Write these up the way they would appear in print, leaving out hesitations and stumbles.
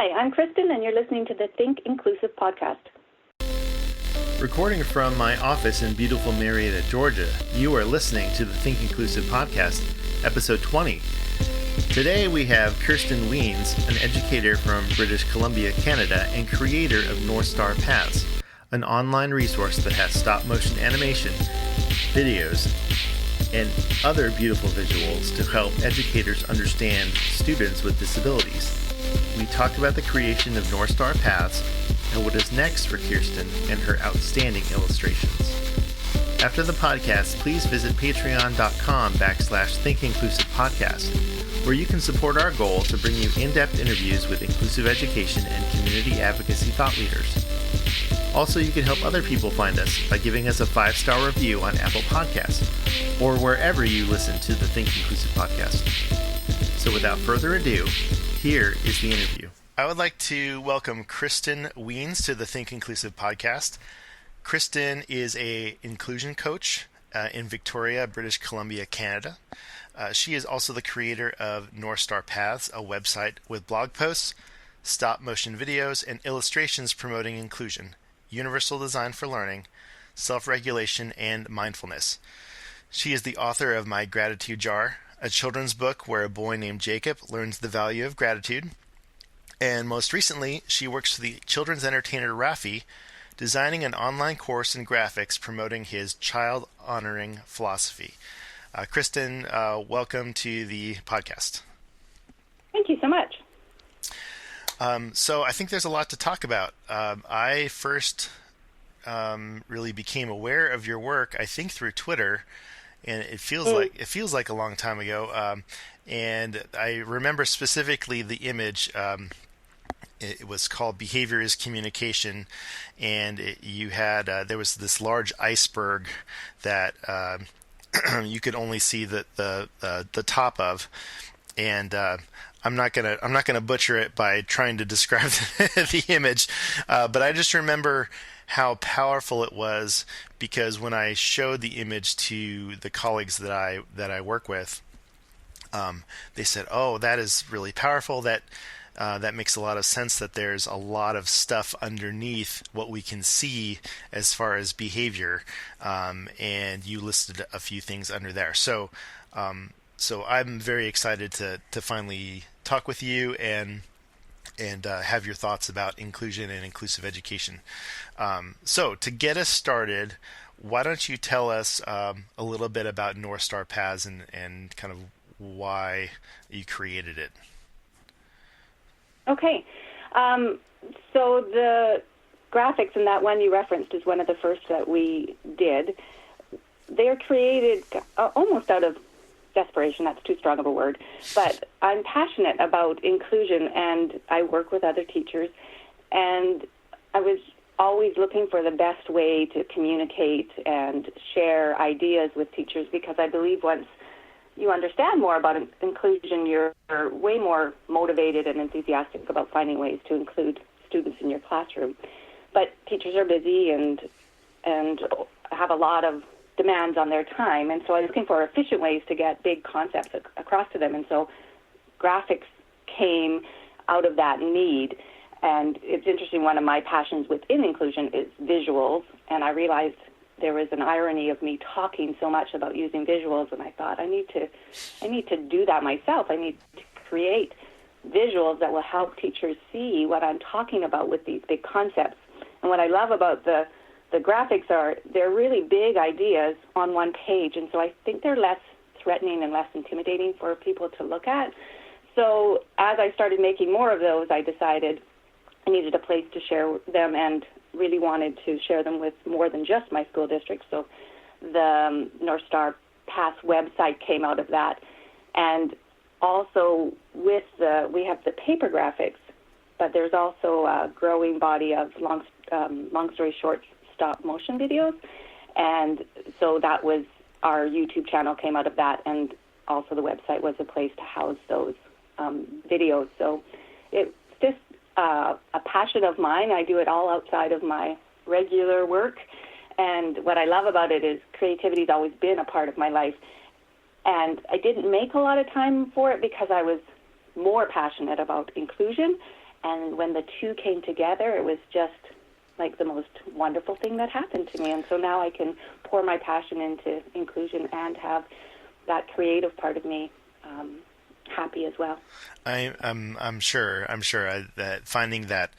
Hi, I'm Kristin, and you're listening to the Think Inclusive podcast. Recording from my office in beautiful Marietta, Georgia, you are listening to the Think Inclusive podcast, episode 20. Today we have Kristin Wiens, an educator from British Columbia, Canada, and creator of North Star Paths, an online resource that has stop-motion animation, videos, and other beautiful visuals to help educators understand students with disabilities. We talk about the creation of North Star Paths and what is next for Kristin and her outstanding illustrations. After the podcast, please visit patreon.com/thinkinclusivepodcast, where you can support our goal to bring you in-depth interviews with inclusive education and community advocacy thought leaders. Also, you can help other people find us by giving us a 5-star review on Apple Podcasts or wherever you listen to the Think Inclusive podcast. So without further ado, here is the interview. I would like to welcome Kristin Wiens to the Think Inclusive podcast. Kristin is an inclusion coach in Victoria, British Columbia, Canada. She is also the creator of North Star Paths, a website with blog posts, stop-motion videos, and illustrations promoting inclusion, universal design for learning, self-regulation, and mindfulness. She is the author of My Gratitude Jar, a children's book where a boy named Jacob learns the value of gratitude. And most recently, she works for the children's entertainer Rafi, designing an online course in graphics promoting his child-honoring philosophy. Kristin, welcome to the podcast. Thank you so much. So I think there's a lot to talk about. I first really became aware of your work, I think, through Twitter, and it feels like a long time ago. And I remember specifically the image. It was called "Behavior is Communication," and you had there was this large iceberg that you could only see the top of, and I'm not gonna butcher it by trying to describe the image, but I just remember how powerful it was, because when I showed the image to the colleagues that I work with, they said, "Oh, that is really powerful. That makes a lot of sense. That there's a lot of stuff underneath what we can see as far as behavior," and you listed a few things under there. So I'm very excited to finally talk with you and have your thoughts about inclusion and inclusive education. So to get us started, why don't you tell us a little bit about North Star Paths and kind of why you created it? Okay. So the graphics in that one you referenced is one of the first that we did. They are created almost out of desperation. That's too strong of a word. But I'm passionate about inclusion, and I work with other teachers. And I was always looking for the best way to communicate and share ideas with teachers, because I believe once you understand more about inclusion, you're way more motivated and enthusiastic about finding ways to include students in your classroom. But teachers are busy and have a lot of demands on their time, and so I was looking for efficient ways to get big concepts across to them, and so graphics came out of that need. And it's interesting, one of my passions within inclusion is visuals, and I realized there was an irony of me talking so much about using visuals, and I thought I need to do that myself. I need to create visuals that will help teachers see what I'm talking about with these big concepts. And what I love about the graphics are they're really big ideas on one page, and so I think they're less threatening and less intimidating for people to look at. So as I started making more of those, I decided I needed a place to share them, and really wanted to share them with more than just my school district. So the North Star Paths website came out of that. And also we have the paper graphics, but there's also a growing body of long story short stop motion videos. And so that was our YouTube channel came out of that, and also the website was a place to house those videos. So it's just a passion of mine. I do it all outside of my regular work, and what I love about it is creativity's always been a part of my life, and I didn't make a lot of time for it because I was more passionate about inclusion And when the two came together, it was just like the most wonderful thing that happened to me. And so now I can pour my passion into inclusion and have that creative part of me happy as well. I'm sure that finding that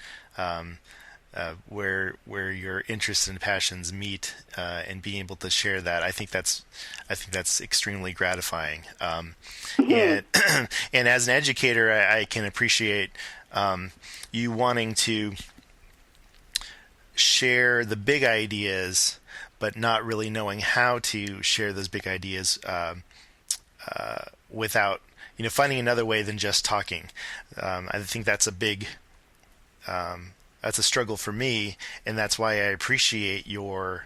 where your interests and passions meet and being able to share that, I think that's extremely gratifying. And and as an educator, I can appreciate you wanting to share the big ideas, but not really knowing how to share those big ideas without finding another way than just talking. I think that's a big that's a struggle for me, and that's why I appreciate your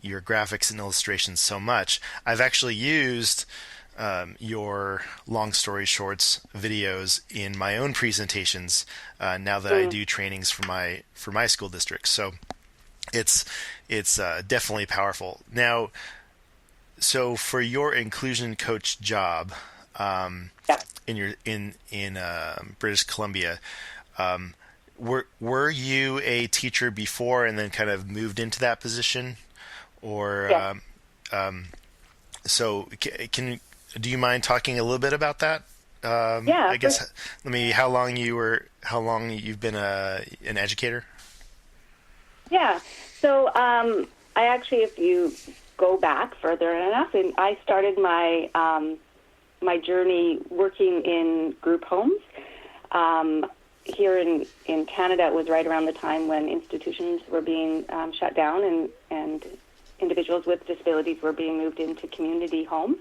graphics and illustrations so much. I've actually used your long story shorts videos in my own presentations now that I do trainings for my school district. So it's definitely powerful. Now, so for your inclusion coach job in British Columbia, were you a teacher before and then kind of moved into that position, or so do you mind talking a little bit about that? I guess how long you've been an educator? Yeah. So I actually, if you go back further enough, and I started my my journey working in group homes. Here in Canada, it was right around the time when institutions were being shut down and individuals with disabilities were being moved into community homes.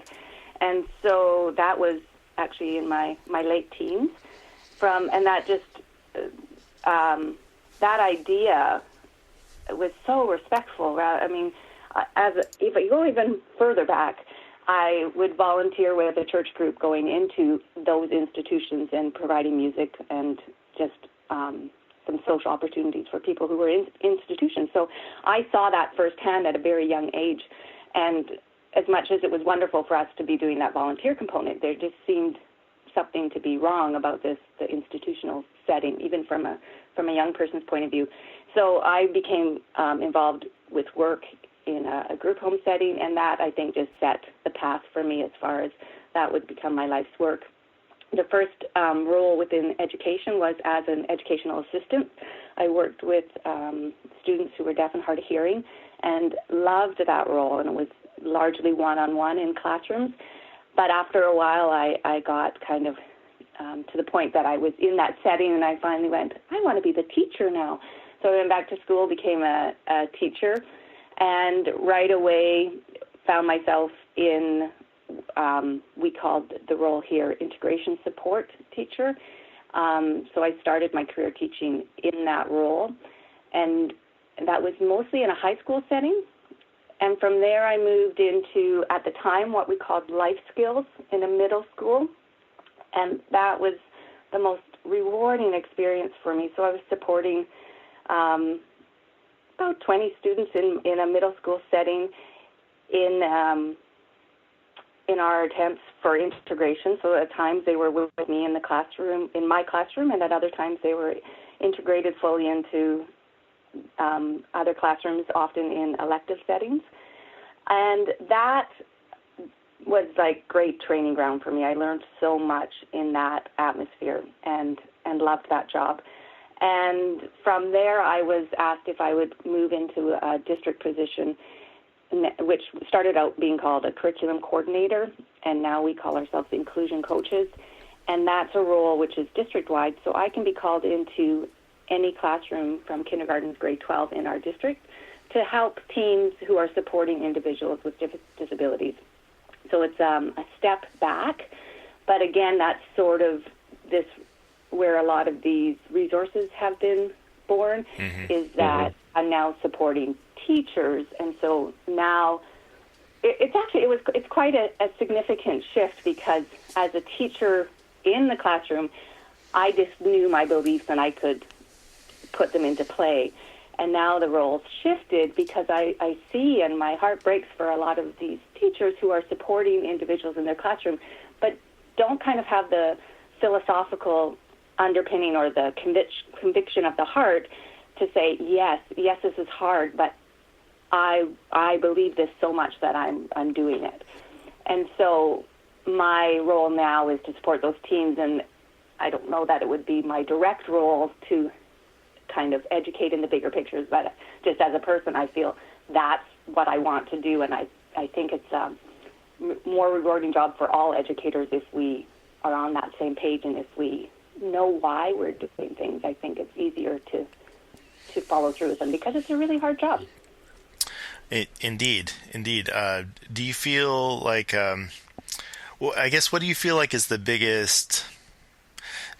And so that was actually in my late teens. And that just, that idea was so respectful. I mean, if you go even further back, I would volunteer with a church group going into those institutions and providing music and just some social opportunities for people who were in institutions. So I saw that firsthand at a very young age. And as much as it was wonderful for us to be doing that volunteer component, there just seemed something to be wrong about the institutional setting, even from a young person's point of view. So I became involved with work in a group home setting, and that, I think, just set the path for me as far as that would become my life's work. The first role within education was as an educational assistant. I worked with students who were deaf and hard of hearing and loved that role, and it was largely one-on-one in classrooms. But after a while, I got kind of to the point that I was in that setting, and I finally went, I want to be the teacher now. So I went back to school, became a teacher, and right away found myself in, we called the role here integration support teacher. So I started my career teaching in that role, and that was mostly in a high school setting. And from there I moved into, at the time, what we called life skills in a middle school, and that was the most rewarding experience for me. So I was supporting about 20 students in a middle school setting in our attempts for integration. So at times they were with me in the classroom, in my classroom, and at other times they were integrated fully into other classrooms, often in elective settings. And that was like great training ground for me. I learned so much in that atmosphere and loved that job. And from there, I was asked if I would move into a district position, which started out being called a curriculum coordinator, and now we call ourselves inclusion coaches. And that's a role which is district-wide, so I can be called into any classroom from kindergarten to grade 12 in our district to help teams who are supporting individuals with disabilities. So it's a step back, but again, that's sort of this where a lot of these resources have been born, is that I'm now supporting teachers, and so now it's quite a significant shift, because as a teacher in the classroom, I just knew my beliefs and I could put them into play. And now the role's shifted, because I see, and my heart breaks for a lot of these teachers who are supporting individuals in their classroom, but don't kind of have the philosophical underpinning or the conviction of the heart to say, yes, this is hard, but I believe this so much that I'm doing it. And so my role now is to support those teams, and I don't know that it would be my direct role to kind of educate in the bigger pictures, but just as a person, I feel that's what I want to do, and I think it's a more rewarding job for all educators if we are on that same page, and if we know why we're doing things. I think it's easier to follow through with them, because it's a really hard job. Indeed. Do you feel like, well, I guess, what do you feel like is the biggest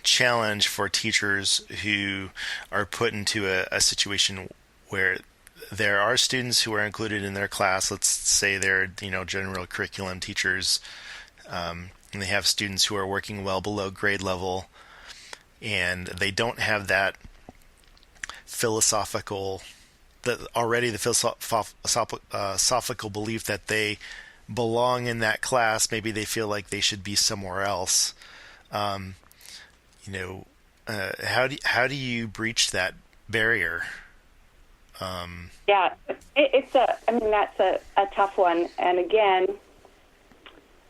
challenge for teachers who are put into a situation where there are students who are included in their class? Let's say they're, general curriculum teachers, and they have students who are working well below grade level, and they don't have that philosophical belief that they belong in that class. Maybe they feel like they should be somewhere else. How do you breach that barrier? Yeah, that's a tough one. And again,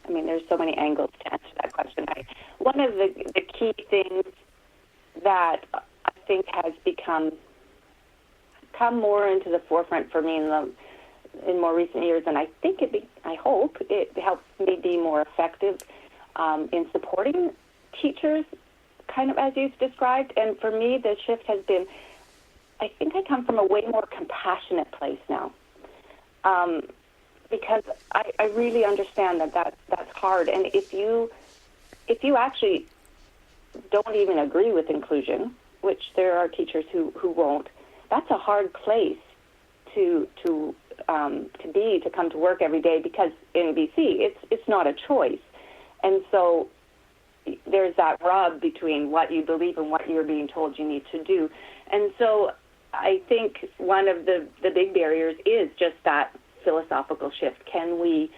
there's so many angles to answer that question. One of the key things that I think has come more into the forefront for me in more recent years, and I hope it helps me be more effective in supporting teachers, kind of as you've described. And for me, the shift has been, I think I come from a way more compassionate place now, because I really understand that's hard. And if you actually don't even agree with inclusion, which there are teachers who won't, that's a hard place to come to work every day, because in BC it's not a choice. And so there's that rub between what you believe and what you're being told you need to do. And so I think one of the big barriers is just that philosophical shift. Can we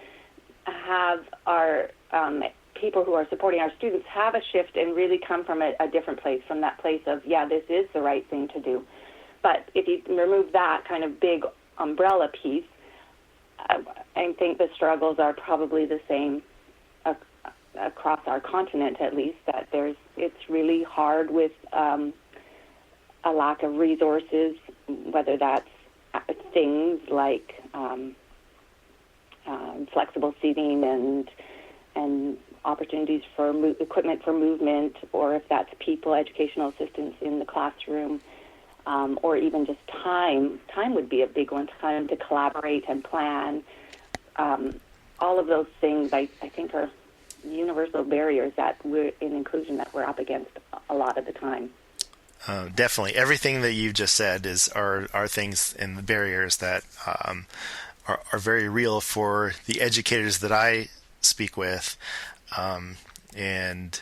have our people who are supporting our students have a shift and really come from a different place, from that place of, this is the right thing to do. But if you remove that kind of big umbrella piece, I think the struggles are probably the same across our continent, at least, that it's really hard with a lack of resources, whether that's things like flexible seating and opportunities for equipment for movement, or if that's people, educational assistants in the classroom, or even just time. Time would be a big one, time to collaborate and plan. All of those things, I think, are universal barriers that we're in inclusion that we're up against a lot of the time. Definitely. Everything that you've just said are things and the barriers that are very real for the educators that I speak with. And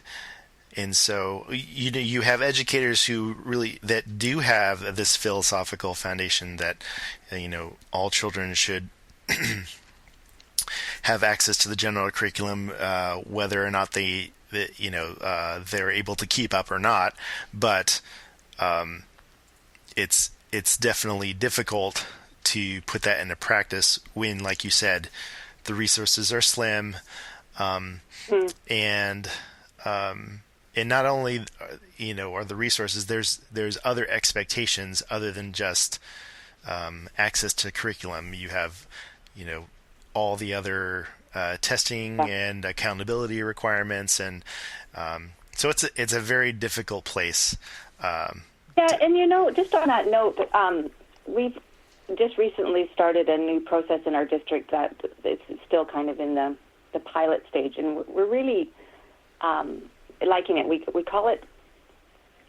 so you have educators who really that do have this philosophical foundation that all children should have access to the general curriculum, whether or not they're able to keep up or not. But it's definitely difficult to put that into practice when, like you said, the resources are slim, and not only are the resources, there's other expectations other than just access to curriculum. You have all the other testing and accountability requirements, and so it's a very difficult place. And just on that note, we've just recently started a new process in our district that it's still kind of in the pilot stage, and we're really liking it. We call it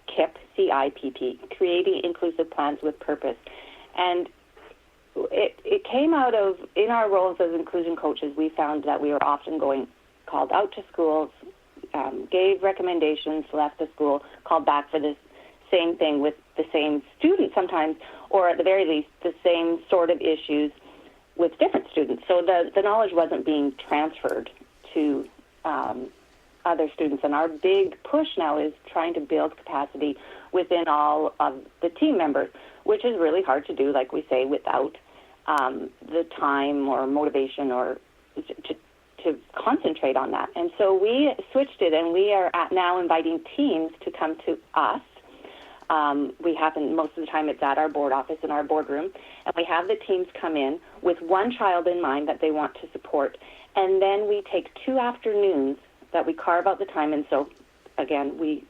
KIPP, C-I-P-P, Creating Inclusive Plans with Purpose. And it came out of, in our roles as inclusion coaches, we found that we were often called out to schools, gave recommendations, left the school, called back for this same thing with the same students sometimes, or at the very least, the same sort of issues with different students. So the knowledge wasn't being transferred to other students. And our big push now is trying to build capacity within all of the team members, which is really hard to do, like we say, without the time or motivation or to concentrate on that. And so we switched it, and we are now inviting teams to come to us. Most of the time it's at our board office in our boardroom, and we have the teams come in with one child in mind that they want to support, and then we take 2 afternoons that we carve out the time. And so again, we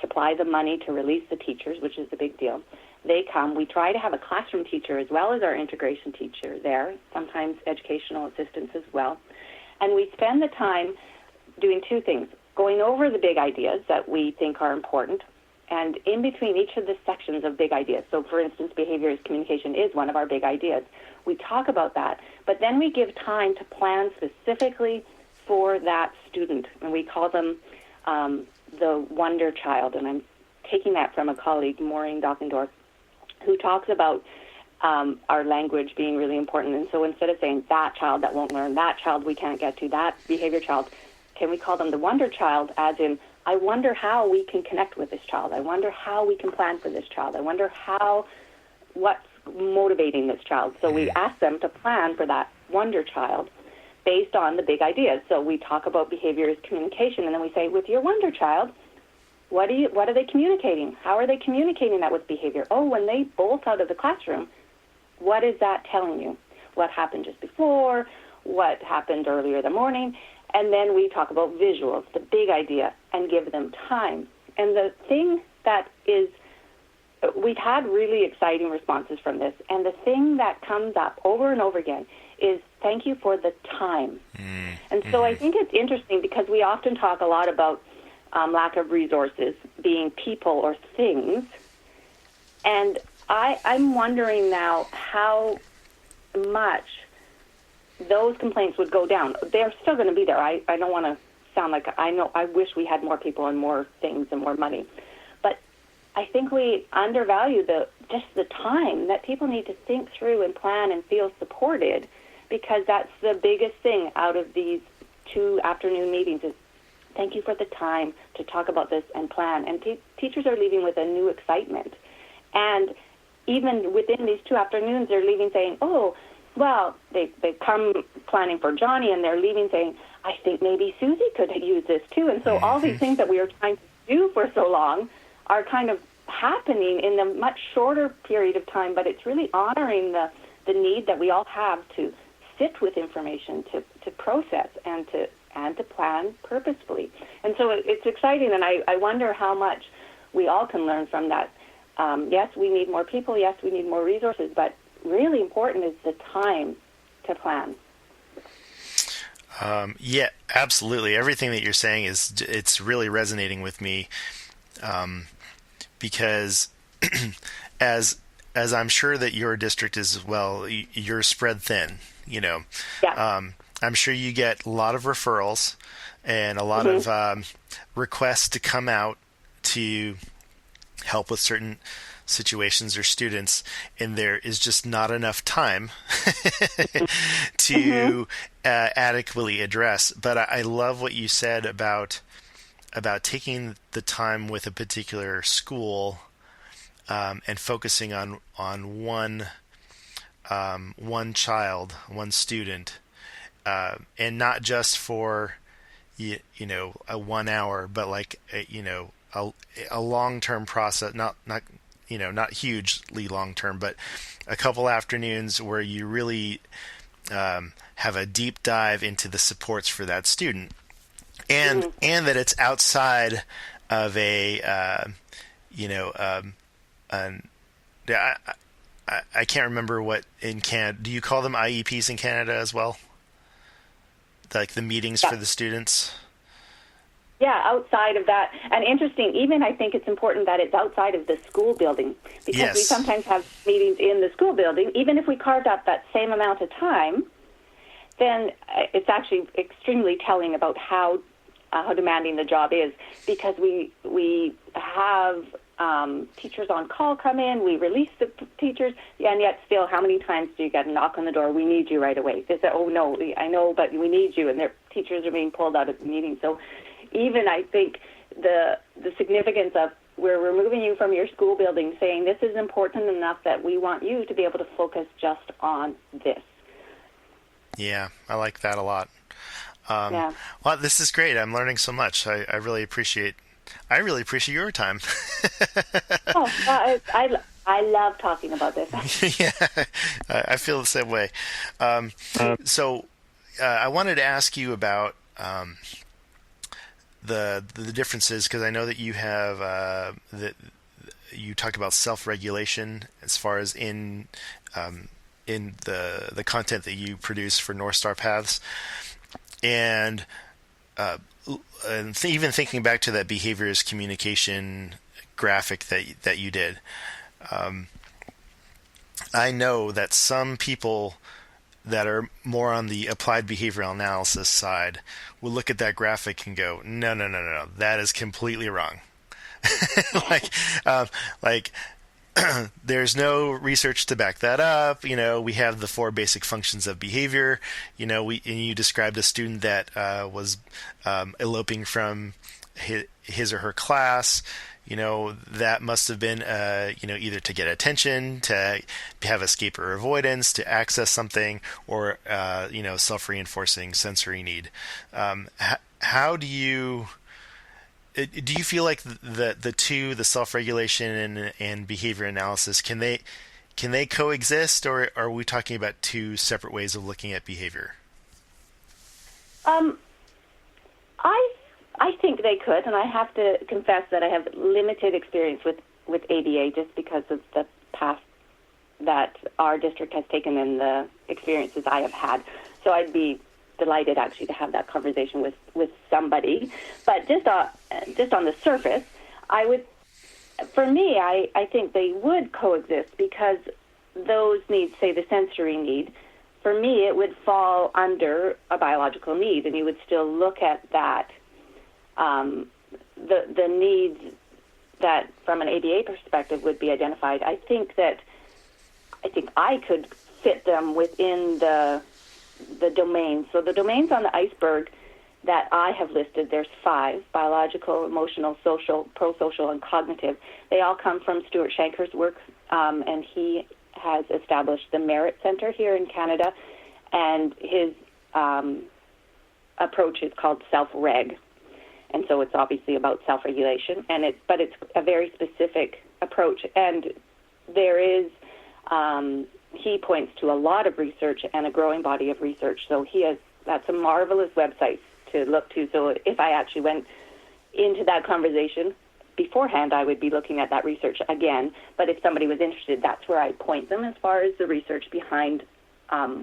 supply the money to release the teachers, which is the big deal. They come. We try to have a classroom teacher as well as our integration teacher there, sometimes educational assistants as well. And we spend the time doing 2 things, going over the big ideas that we think are important, and in between each of the sections of big ideas. So, for instance, behavior as communication is one of our big ideas. We talk about that, but then we give time to plan specifically for that student, and we call them the wonder child. And I'm taking that from a colleague, Maureen Dockendorf, who talks about our language being really important. And so instead of saying that child that won't learn, that child we can't get to, that behavior child, can we call them the wonder child, as in, I wonder how we can connect with this child. I wonder how we can plan for this child. I wonder what's motivating this child. So we ask them to plan for that wonder child based on the big ideas. So we talk about behavior as communication, and then we say, with your wonder child, what are they communicating? How are they communicating that with behavior? Oh, when they bolt out of the classroom, what is that telling you? What happened just before? What happened earlier in the morning? And then we talk about visuals, the big idea, and give them time. And the thing that is, we've had really exciting responses from this, and the thing that comes up over and over again is thank you for the time. And so I think it's interesting because we often talk a lot about lack of resources being people or things. And I'm wondering now how much those complaints would go down. They're still going to be there. I don't want to sound like I wish we had more people and more things and more money. But I think we undervalue just the time that people need to think through and plan and feel supported, because that's the biggest thing out of these 2 afternoon meetings is thank you for the time to talk about this and plan. And teachers are leaving with a new excitement. And even within these 2 afternoons, they're leaving saying, oh, well, they come planning for Johnny, and they're leaving saying, I think maybe Susie could use this too. And so all these things that we were trying to do for so long are kind of happening in a much shorter period of time, but it's really honoring the need that we all have to sit with information, to process, and to plan purposefully. And so it's exciting, and I wonder how much we all can learn from that. Yes, we need more people. Yes, we need more resources, but really important is the time to plan. Yeah, absolutely. Everything that you're saying it's really resonating with me, because as I'm sure that your district is as well, you're spread thin. Yeah. I'm sure you get a lot of referrals and a lot of requests to come out to help with certain situations or students, and there is just not enough time to adequately address. But I love what you said about taking the time with a particular school and focusing on one child, one student, and not just for a 1 hour, but like a long-term process, not hugely long-term, but a couple afternoons where you really have a deep dive into the supports for that student, and that it's outside of I can't remember what in Canada. Do you call them IEPs in Canada as well? Like the meetings for the students? Yeah, outside of that. And interesting, even I think it's important that it's outside of the school building, because we sometimes have meetings in the school building. Even if we carved out that same amount of time, then it's actually extremely telling about how demanding the job is, because we have teachers on call come in, we release the teachers, and yet still, how many times do you get a knock on the door, we need you right away? They say, oh no, I know, but we need you, and their teachers are being pulled out of the meeting. So even I think the significance of we're removing you from your school building, saying this is important enough that we want you to be able to focus just on this. Yeah, I like that a lot. Yeah. Well, this is great. I'm learning so much. I really appreciate your time. Oh, I love talking about this. Yeah, I feel the same way. So I wanted to ask you about the differences, because I know that you have you talked about self-regulation as far as in the content that you produce for North Star Paths, and even thinking back to that behaviors communication graphic that you did. I know that some people that are more on the applied behavioral analysis side will look at that graphic and go, no, that is completely wrong. like there's no research to back that up. We have the 4 basic functions of behavior. And you described a student that was eloping from his or her class. That must have been, either to get attention, to have escape or avoidance, to access something, or, self-reinforcing sensory need. How do you feel like the two, the self-regulation and behavior analysis, can they coexist, or are we talking about 2 separate ways of looking at behavior? I think they could, and I have to confess that I have limited experience with ABA just because of the path that our district has taken and the experiences I have had. So I'd be delighted actually to have that conversation with somebody. But just on the surface, I think they would coexist, because those needs, say the sensory need, for me it would fall under a biological need, and you would still look at that. The needs that, from an ABA perspective, would be identified. I think I could fit them within the domains. So the domains on the iceberg that I have listed, there's 5: biological, emotional, social, pro-social, and cognitive. They all come from Stuart Shanker's work, and he has established the Merit Center here in Canada, and his approach is called self-reg. And so it's obviously about self-regulation, but it's a very specific approach. And there is, he points to a lot of research and a growing body of research. So that's a marvelous website to look to. So if I actually went into that conversation beforehand, I would be looking at that research again. But if somebody was interested, that's where I point them as far as the research behind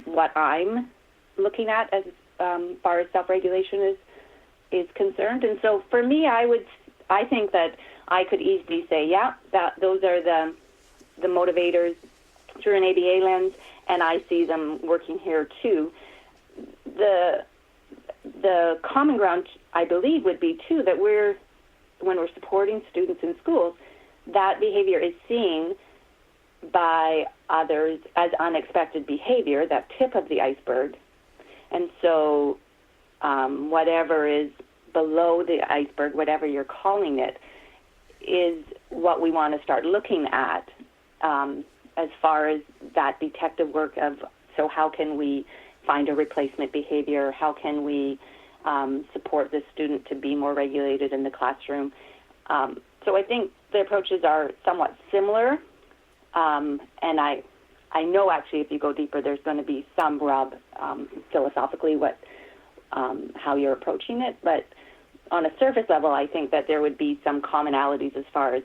what I'm looking at as far as self-regulation is concerned. And so for me, I think that I could easily say, that those are the motivators through an ABA lens, and I see them working here too. The common ground, I believe, would be too that when we're supporting students in schools, that behavior is seen by others as unexpected behavior, that tip of the iceberg. And so whatever is below the iceberg, whatever you're calling it, is what we want to start looking at as far as that detective work of, so how can we find a replacement behavior? How can we support the student to be more regulated in the classroom? So I think the approaches are somewhat similar, and I know actually if you go deeper, there's going to be some rub philosophically how you're approaching it, but on a surface level, I think that there would be some commonalities as far as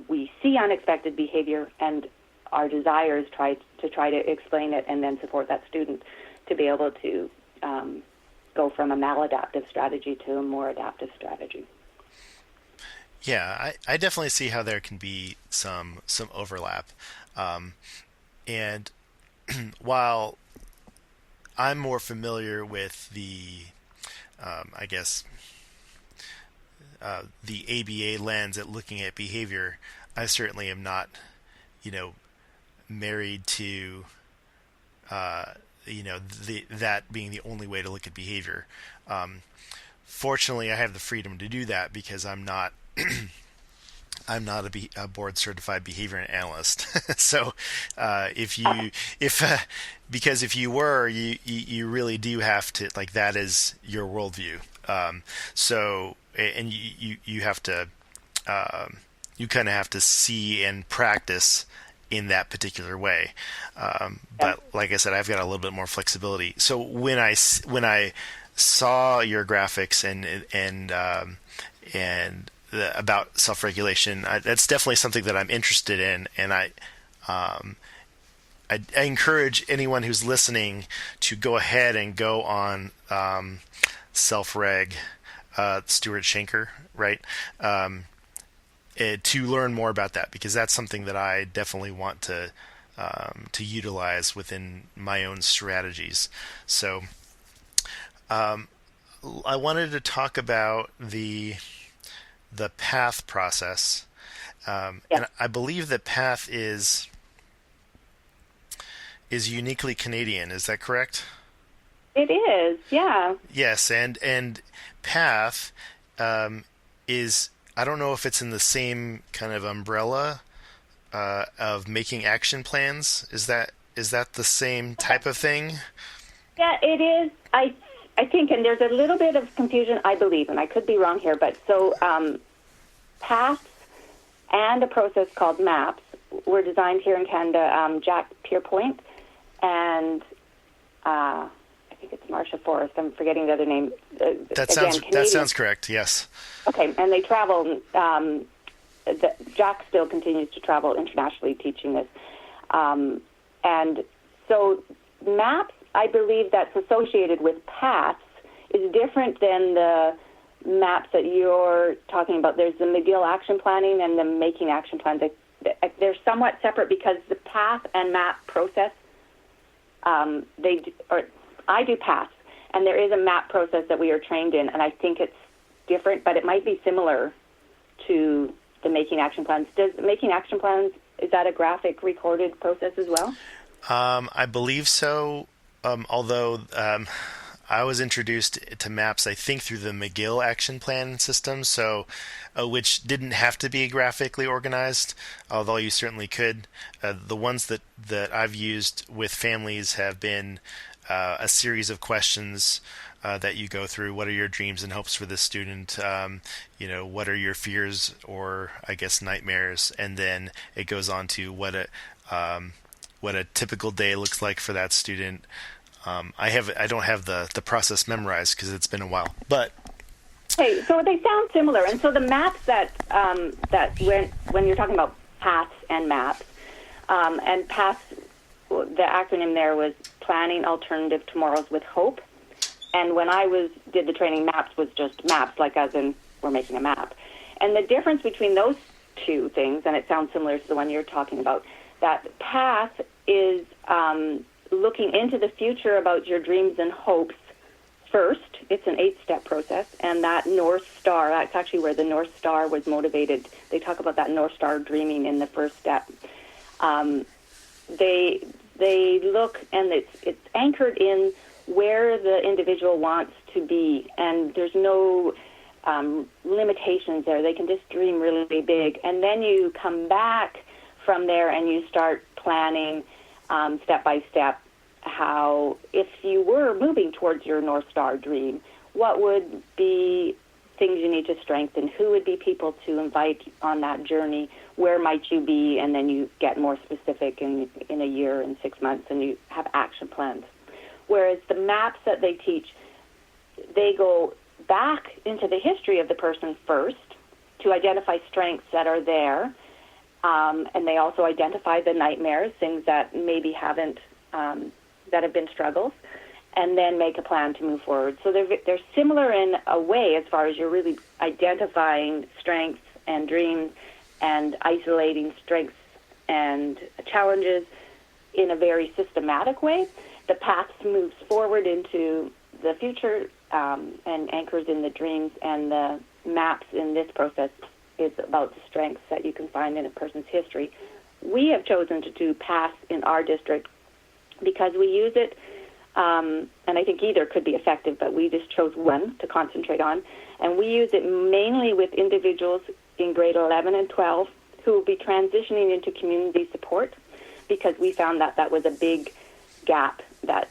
we see unexpected behavior and our desires try to explain it and then support that student to be able to go from a maladaptive strategy to a more adaptive strategy. Yeah, I definitely see how there can be some overlap. And while I'm more familiar with the ABA lens at looking at behavior, I certainly am not, married to, that being the only way to look at behavior. fortunately, I have the freedom to do that because I'm not a board certified behavior analyst. So because if you were, you really do have to, like, that is your worldview. So and you have to you kind of have to see and practice in that particular way. But like I said, I've got a little bit more flexibility. So when I saw your graphics and about self-regulation, that's definitely something that I'm interested in, and I encourage anyone who's listening to go ahead and go on self-reg, Stuart Shanker, right? To learn more about that, because that's something that I definitely want to utilize within my own strategies. So I wanted to talk about the PATH process, and I believe that PATH is uniquely Canadian. Is that correct? It is, yeah. Yes, and PATH is, I don't know if it's in the same kind of umbrella of making action plans. Is that the same type of thing? Yeah, it is. I think, and there's a little bit of confusion, I believe, and I could be wrong here, but so paths and a process called MAPS were designed here in Canada. Jack Pierpoint and I think it's Marcia Forrest. I'm forgetting the other name. That sounds correct. Yes. Okay, and they travel. Jack still continues to travel internationally teaching this, and so MAPS, I believe, that's associated with paths is different than the MAPS that you're talking about. There's the McGill action planning and the making action plans. They're somewhat separate because the path and MAP process. I do paths, and there is a MAP process that we are trained in, and I think it's different, but it might be similar to the making action plans. Does making action plans, is that a graphic recorded process as well? I believe so. Although I was introduced to MAPS, I think, through the McGill action plan system, so which didn't have to be graphically organized, although you certainly could. The ones that I've used with families have been a series of questions that you go through. What are your dreams and hopes for this student? What are your fears or, I guess, nightmares? And then it goes on to what a typical day looks like for that student. I don't have the process memorized because it's been a while, but. Okay, so they sound similar, and so the maps that when you're talking about paths and maps, and paths, the acronym there was Planning Alternative Tomorrows with Hope, and when I did the training, MAPS was just maps, like as in we're making a map, and the difference between those two things, and it sounds similar to the one you're talking about, that path is looking into the future about your dreams and hopes first. It's an 8-step process, and that North Star, that's actually where the North Star was motivated. They talk about that North Star dreaming in the first step. They look, and it's anchored in where the individual wants to be, and there's no limitations there. They can just dream really big, and then you come back from there and you start planning step by step how, if you were moving towards your North Star dream, what would be things you need to strengthen? Who would be people to invite on that journey? Where might you be? And then you get more specific in a year and 6 months, and you have action plans. Whereas the maps that they teach, they go back into the history of the person first to identify strengths that are there, and they also identify the nightmares, things that maybe haven't, that have been struggles, and then make a plan to move forward. So they're similar in a way as far as you're really identifying strengths and dreams and isolating strengths and challenges in a very systematic way. The path moves forward into the future and anchors in the dreams, and the maps in this process is about the strengths that you can find in a person's history. We have chosen to do paths in our district because we use it and I think either could be effective, but we just chose one to concentrate on. And we use it mainly with individuals in grade 11 and 12 who will be transitioning into community support, because we found that that was a big gap that,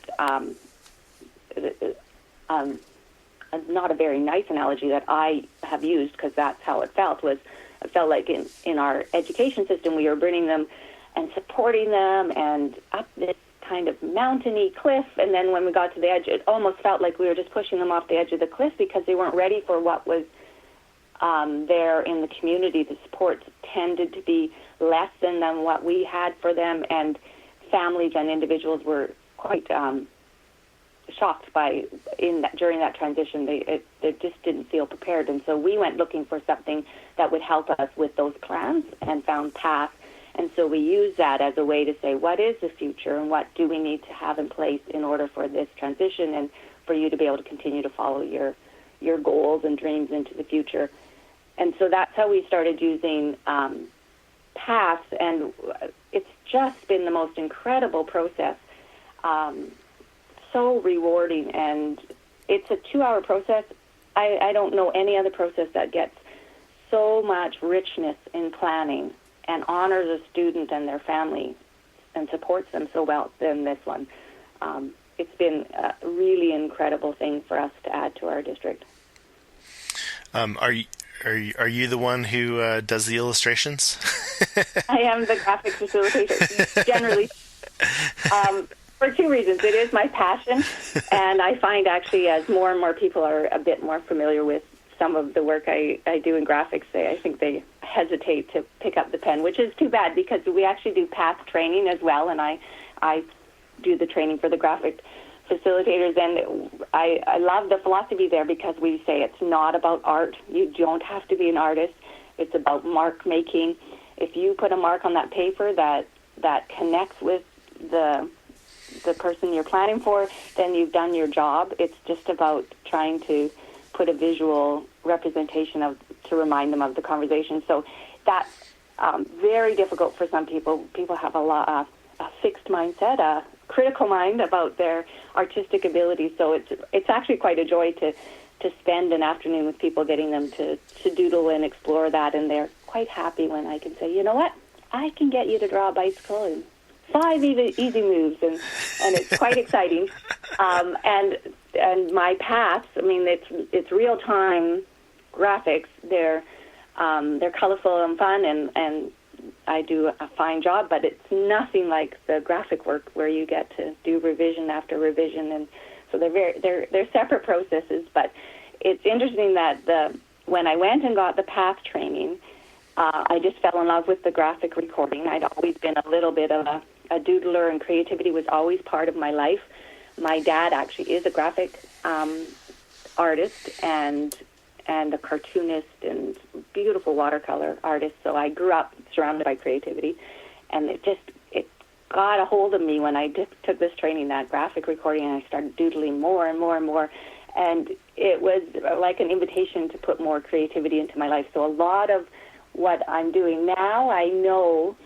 not a very nice analogy that I have used, because that's how it felt, was it felt like in our education system we were bringing them and supporting them and up this kind of mountainy cliff, and then when we got to the edge, it almost felt like we were just pushing them off the edge of the cliff because they weren't ready for what was there in the community. The supports tended to be less than what we had for them, and families and individuals were quite shocked by during that transition. They just didn't feel prepared, and so we went looking for something that would help us with those plans and found PATH. And so we use that as a way to say, what is the future and what do we need to have in place in order for this transition and for you to be able to continue to follow your goals and dreams into the future. And so that's how we started using PATH, and it's just been the most incredible process, so rewarding, and it's a 2-hour process. I don't know any other process that gets so much richness in planning and honors a student and their family and supports them so well than this one. It's been a really incredible thing for us to add to our district. Are you the one who does the illustrations? I am the graphic facilitator, generally. For 2 reasons. It is my passion, and I find actually as more and more people are a bit more familiar with some of the work I do in graphics, I think they hesitate to pick up the pen, which is too bad, because we actually do PATH training as well, and I do the training for the graphic facilitators, and I love the philosophy there, because we say it's not about art. You don't have to be an artist. It's about mark making. If you put a mark on that paper that connects with the person you're planning for, then you've done your job. It's just about trying to put a visual representation to remind them of the conversation. So that's very difficult for some people. People have a fixed mindset, a critical mind about their artistic abilities. So it's actually quite a joy to spend an afternoon with people, getting them to doodle and explore that, and they're quite happy when I can say, you know what, I can get you to draw a bicycle in 5 easy moves, and it's quite exciting. And my paths, I mean, it's real time graphics. They're colorful and fun, and I do a fine job. But it's nothing like the graphic work where you get to do revision after revision, and so they're separate processes. But it's interesting that when I went and got the path training, I just fell in love with the graphic recording. I'd always been a little bit of a doodler, and creativity was always part of my life. My dad actually is a graphic artist and a cartoonist and beautiful watercolor artist. So I grew up surrounded by creativity, and it got a hold of me when I took this training, that graphic recording, and I started doodling more and more and more. And it was like an invitation to put more creativity into my life. So a lot of what I'm doing now, I know,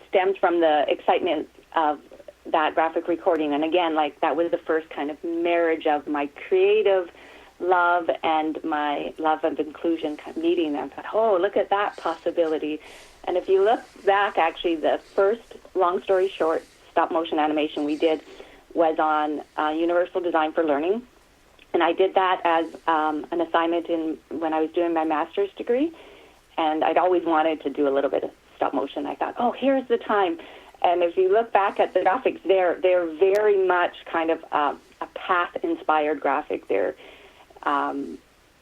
stems from the excitement of that graphic recording. And again, like, that was the first kind of marriage of my creative love and my love of inclusion meeting. I thought, oh, look at that possibility. And if you look back, actually, the first long story short stop motion animation we did was on Universal Design for Learning. And I did that as an assignment when I was doing my master's degree. And I'd always wanted to do a little bit of stop motion. I thought, oh, here's the time. And if you look back at the graphics, they're very much kind of a path-inspired graphic. They're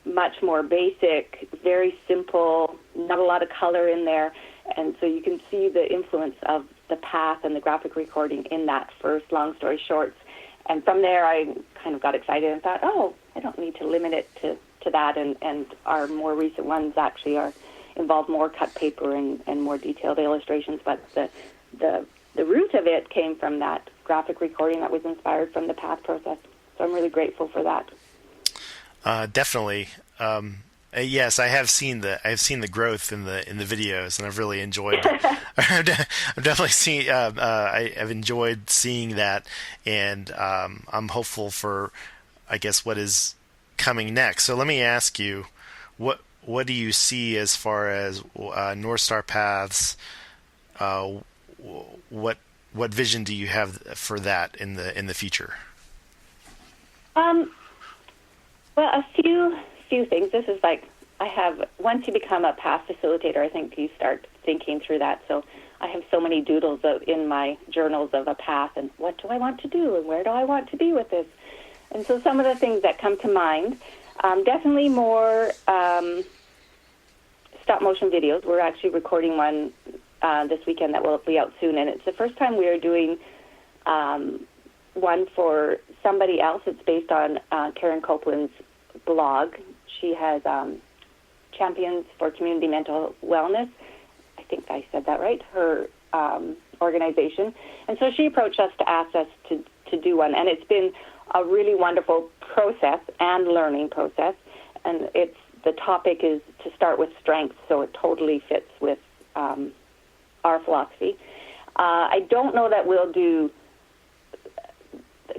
much more basic, very simple, not a lot of color in there. And so you can see the influence of the path and the graphic recording in that first long story shorts. And from there, I kind of got excited and thought, oh, I don't need to limit it to that. And our more recent ones actually involve more cut paper and more detailed illustrations. But the root of it came from that graphic recording that was inspired from the path process. So I'm really grateful for that. Definitely. Yes, I've seen the growth in the videos, and I've really enjoyed. I've definitely seen. I've enjoyed seeing that, and I'm hopeful for, I guess, what is coming next. So let me ask you, what do you see as far as North Star paths? What vision do you have for that in the future? Um, well, a few things. This is like once you become a path facilitator, I think you start thinking through that. So I have so many doodles in my journals of a path and what do I want to do and where do I want to be with this. And so some of the things that come to mind, definitely more stop motion videos. We're actually recording one this weekend that will be out soon, and it's the first time we are doing one for somebody else. It's based on Karen Copeland's blog. She has Champions for Community Mental Wellness. I think I said that right, her organization. And so she approached us to ask us to do one, and it's been a really wonderful process and learning process. And the topic is to start with strengths, so it totally fits with our philosophy. I don't know that we'll do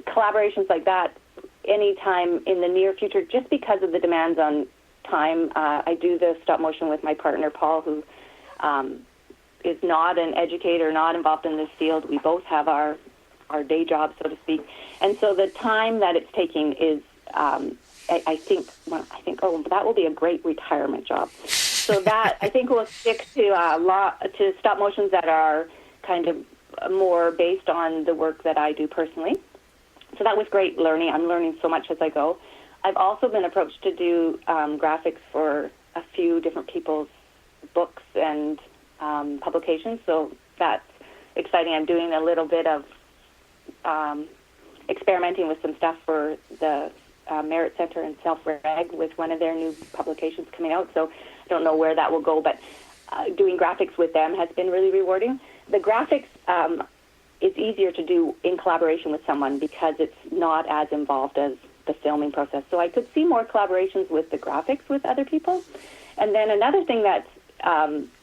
collaborations like that anytime in the near future, just because of the demands on time. I do the stop motion with my partner, Paul, who is not an educator, not involved in this field. We both have our day job, so to speak. And so the time that it's taking is, I think, oh, that will be a great retirement job. So that, I think we'll stick to stop motions that are kind of more based on the work that I do personally. So that was great learning. I'm learning so much as I go. I've also been approached to do graphics for a few different people's books and publications, so that's exciting. I'm doing a little bit of experimenting with some stuff for the Merit Center and Self-Reg with one of their new publications coming out, so I don't know where that will go, but doing graphics with them has been really rewarding. The graphics is easier to do in collaboration with someone because it's not as involved as the filming process. So I could see more collaborations with the graphics with other people. And then another thing that's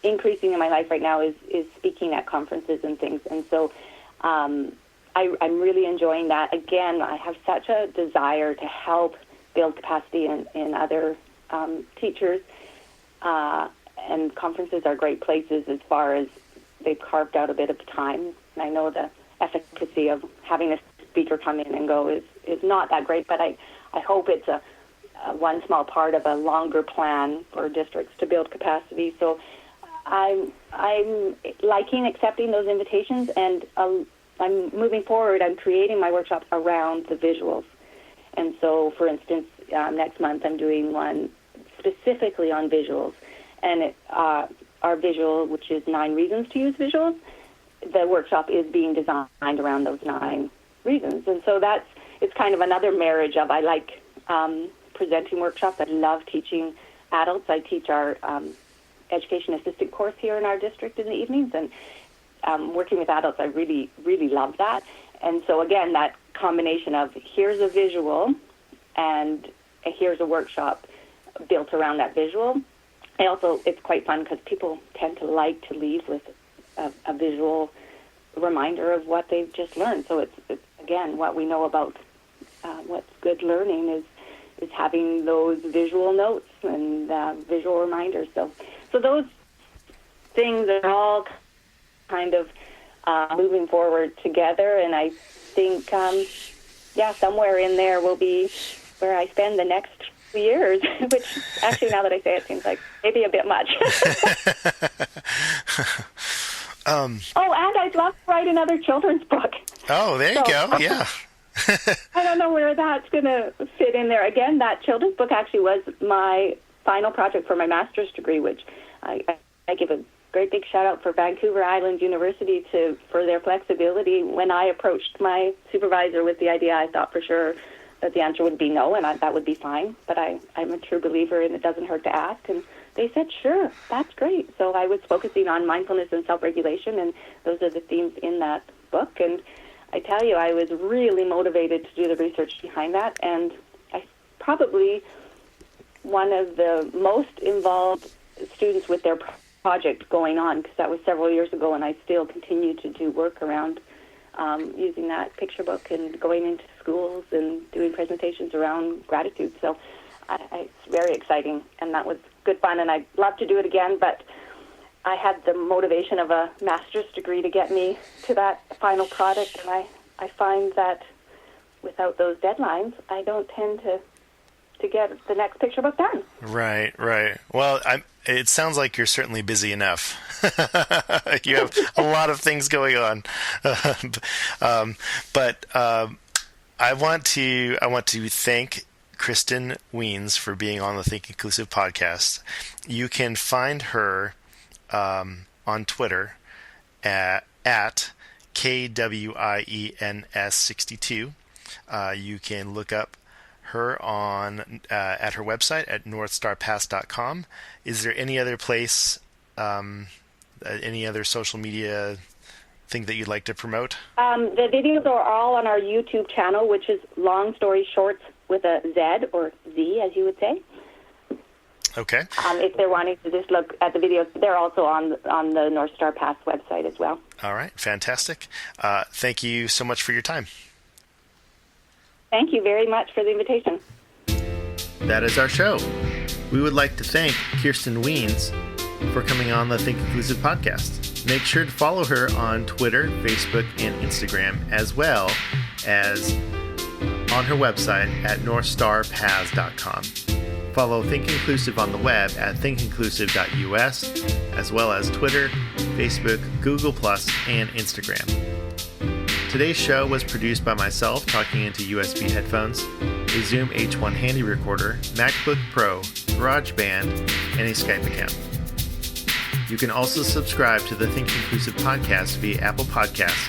increasing in my life right now is speaking at conferences and things. And so I'm really enjoying that. Again, I have such a desire to help build capacity in other teachers. And conferences are great places as far as they've carved out a bit of time. And I know the efficacy of having a speaker come in and go is not that great, but I hope it's a one small part of a longer plan for districts to build capacity. So I'm liking accepting those invitations, and I'm moving forward. I'm creating my workshops around the visuals. And so, for instance, next month I'm doing one specifically on visuals. And our visual, which is 9 reasons to use visuals, the workshop is being designed around those 9 reasons. And so it's kind of another marriage of, I like presenting workshops. I love teaching adults. I teach our education assistant course here in our district in the evenings, and working with adults, I really, really love that. And so again, that combination of here's a visual and here's a workshop built around that visual. It's quite fun because people tend to like to leave with a visual reminder of what they've just learned. So it's again, what we know about what's good learning is having those visual notes and visual reminders. So those things are all kind of moving forward together, and I think, somewhere in there will be where I spend the next few years, which actually, now that I say it, seems like maybe a bit much. And I'd love to write another children's book. Oh, there you go. Yeah. I don't know where that's going to fit in there. Again, that children's book actually was my final project for my master's degree, which I give a great big shout out for Vancouver Island University for their flexibility. When I approached my supervisor with the idea, I thought for sure that the answer would be no, and that would be fine. But I'm a true believer, and it doesn't hurt to ask. And they said, sure, that's great. So I was focusing on mindfulness and self-regulation, and those are the themes in that book. And I tell you, I was really motivated to do the research behind that, and I probably one of the most involved students with their project going on, because that was several years ago, and I still continue to do work around using that picture book and going into schools and doing presentations around gratitude. So it's very exciting, and that was good fun, and I'd love to do it again, but I had the motivation of a master's degree to get me to that final product, and I find that without those deadlines, I don't tend to get the next picture book done. Right. Well, it sounds like you're certainly busy enough. You have a lot of things going on. But I want to thank Kristin Wiens for being on the Think Inclusive podcast. You can find her on Twitter at KWIENS62. You can look up her on at her website at northstarpass.com. Is there any other place, any other social media thing that you'd like to promote? The videos are all on our YouTube channel, which is Long Story Shorts with a Z, or Z as you would say. Okay. If they're wanting to just look at the videos, they're also on the North Star Pass website as well. All right, fantastic. Thank you so much for your time. Thank you very much for the invitation. That is our show. We would like to thank Kristin Wiens for coming on the Think Inclusive podcast. Make sure to follow her on Twitter, Facebook, and Instagram, as well as on her website at northstarpaths.com. Follow Think Inclusive on the web at thinkinclusive.us, as well as Twitter, Facebook, Google+, and Instagram. Today's show was produced by myself talking into USB headphones, a Zoom H1 handy recorder, MacBook Pro, GarageBand, and a Skype account. You can also subscribe to the Think Inclusive podcast via Apple Podcasts,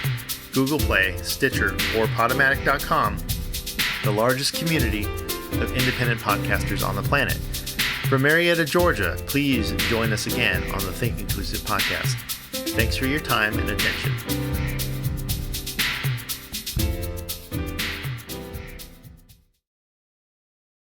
Google Play, Stitcher, or Podomatic.com, the largest community of independent podcasters on the planet. From Marietta, Georgia, please join us again on the Think Inclusive podcast. Thanks for your time and attention.